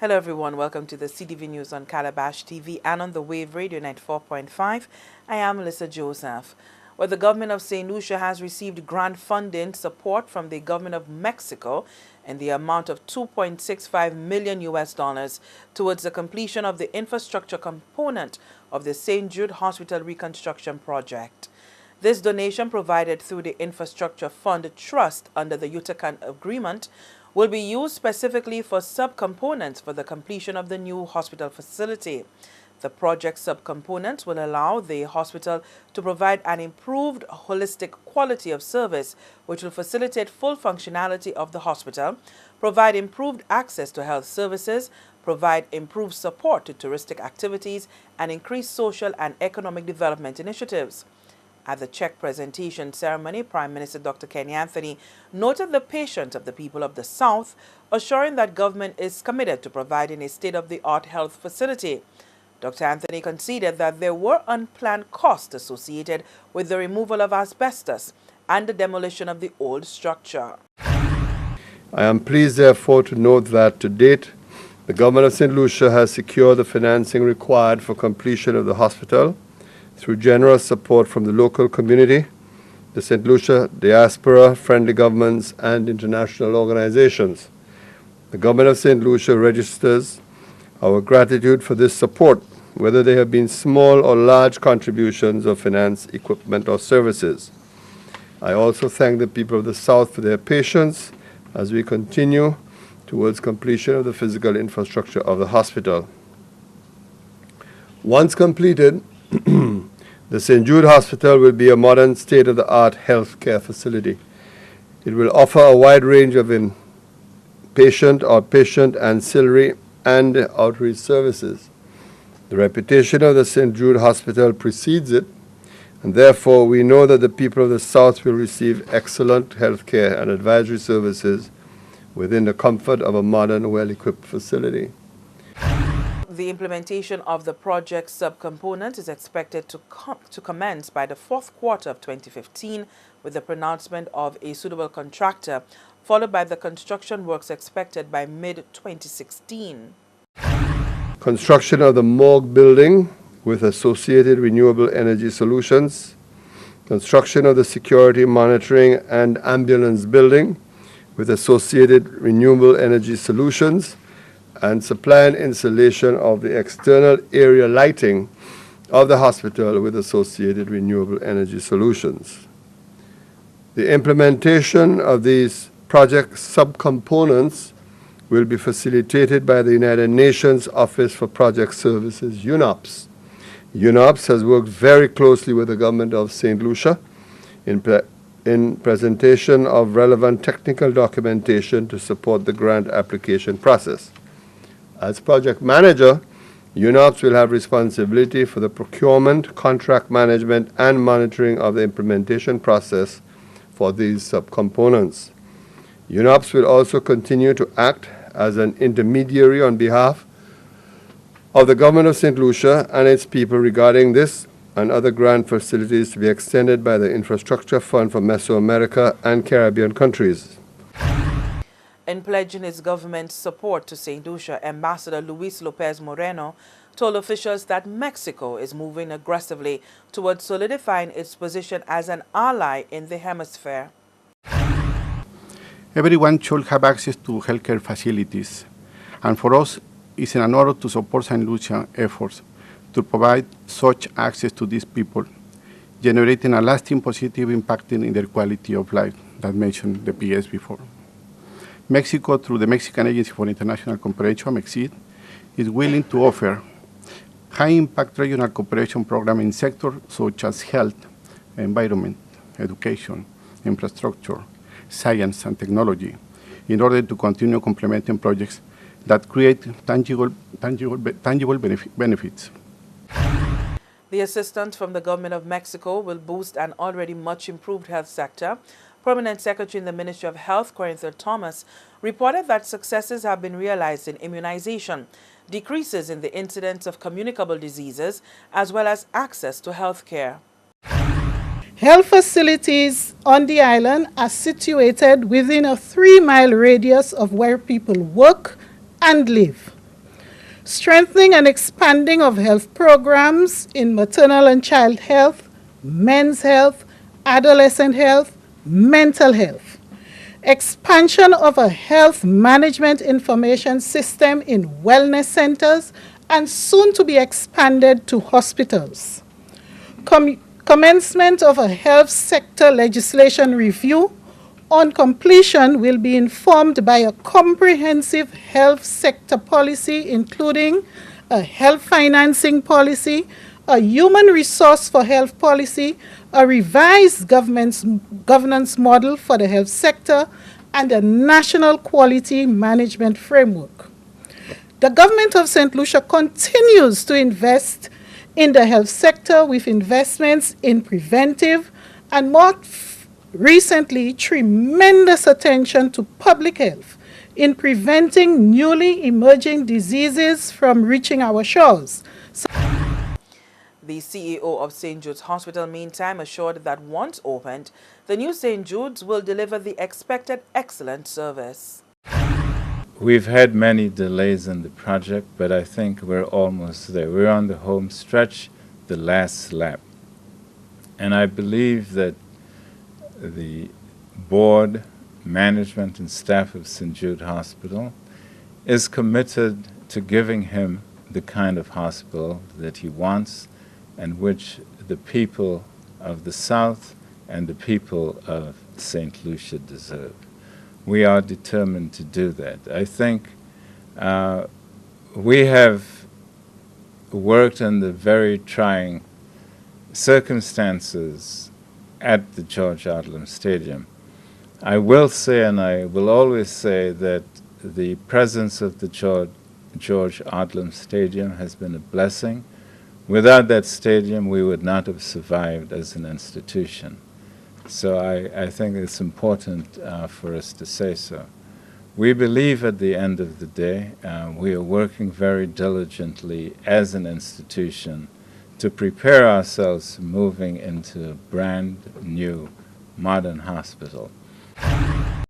Hello everyone, welcome to the CTV News on Calabash TV and on the Wave Radio 94.5. I am Melissa Joseph. Well, the government of St. Lucia has received grant funding support from the government of Mexico in the amount of $2.65 million towards the completion of the infrastructure component of the St. Jude Hospital reconstruction project. This donation, provided through the Infrastructure Fund Trust under the Yucatan Agreement, will be used specifically for subcomponents for the completion of the new hospital facility. The project subcomponents will allow the hospital to provide an improved holistic quality of service, which will facilitate full functionality of the hospital, provide improved access to health services, provide improved support to touristic activities, and increase social and economic development initiatives. At the check presentation ceremony, Prime Minister Dr. Kenny Anthony noted the patience of the people of the South, assuring that government is committed to providing a state-of-the-art health facility. Dr. Anthony conceded that there were unplanned costs associated with the removal of asbestos and the demolition of the old structure. I am pleased, therefore, to note that to date, the government of St. Lucia has secured the financing required for completion of the hospital through generous support from the local community, the St. Lucia diaspora, friendly governments, and international organizations. The government of St. Lucia registers our gratitude for this support, whether they have been small or large contributions of finance, equipment, or services. I also thank the people of the South for their patience as we continue towards completion of the physical infrastructure of the hospital. Once completed, the St. Jude Hospital will be a modern state-of-the-art healthcare facility. It will offer a wide range of inpatient, outpatient, ancillary, and outreach services. The reputation of the St. Jude Hospital precedes it, and therefore we know that the people of the South will receive excellent healthcare and advisory services within the comfort of a modern, well-equipped facility. The implementation of the project subcomponent is expected to commence by the fourth quarter of 2015 with the pronouncement of a suitable contractor, followed by the construction works expected by mid-2016. Construction of the morgue building with associated renewable energy solutions, construction of the security monitoring and ambulance building with associated renewable energy solutions, and supply and installation of the external area lighting of the hospital with associated renewable energy solutions. The implementation of these project subcomponents will be facilitated by the United Nations Office for Project Services, UNOPS. UNOPS has worked very closely with the government of St. Lucia in presentation of relevant technical documentation to support the grant application process. As project manager, UNOPS will have responsibility for the procurement, contract management, and monitoring of the implementation process for these subcomponents. UNOPS will also continue to act as an intermediary on behalf of the government of St. Lucia and its people regarding this and other grant facilities to be extended by the Infrastructure Fund for Mesoamerica and Caribbean countries. In pledging his government's support to St. Lucia, Ambassador Luis Lopez Moreno told officials that Mexico is moving aggressively towards solidifying its position as an ally in the hemisphere. Everyone should have access to healthcare facilities, and for us, it's an honor to support St. Lucia efforts to provide such access to these people, generating a lasting positive impact in their quality of life that mentioned the PS before. Mexico, through the Mexican Agency for International Cooperation, MEXID, is willing to offer high-impact regional cooperation programs in sectors such as health, environment, education, infrastructure, science, and technology in order to continue complementing projects that create tangible benefits. The assistance from the government of Mexico will boost an already much improved health sector. Permanent Secretary in the Ministry of Health, Corinthia Thomas, reported that successes have been realized in immunization, decreases in the incidence of communicable diseases, as well as access to health care. Health facilities on the island are situated within a 3-mile radius of where people work and live. strengthening and expanding of health programs in maternal and child health, men's health, adolescent health, mental health, expansion of a health management information system in wellness centers and soon to be expanded to hospitals, commencement of a health sector legislation review. On completion, will be informed by a comprehensive health sector policy, including a health financing policy, a human resource for health policy, a revised governance model for the health sector, and a national quality management framework. The government of St. Lucia continues to invest in the health sector with investments in preventive and more recently, tremendous attention to public health in preventing newly emerging diseases from reaching our shores. The CEO of St. Jude's Hospital, meantime, assured that once opened, the new St. Jude's will deliver the expected excellent service. We've had many delays in the project, but I think we're almost there. We're on the home stretch, the last lap. And I believe that the board, management, and staff of St. Jude Hospital is committed to giving him the kind of hospital that he wants and which the people of the South and the people of St. Lucia deserve. We are determined to do that. I think we have worked in the very trying circumstances at the George Odlum Stadium. I will say, and I will always say, that the presence of the George Odlum Stadium has been a blessing. Without that stadium, we would not have survived as an institution. So I think it's important for us to say so. We believe at the end of the day, we are working very diligently as an institution to prepare ourselves moving into a brand new modern hospital.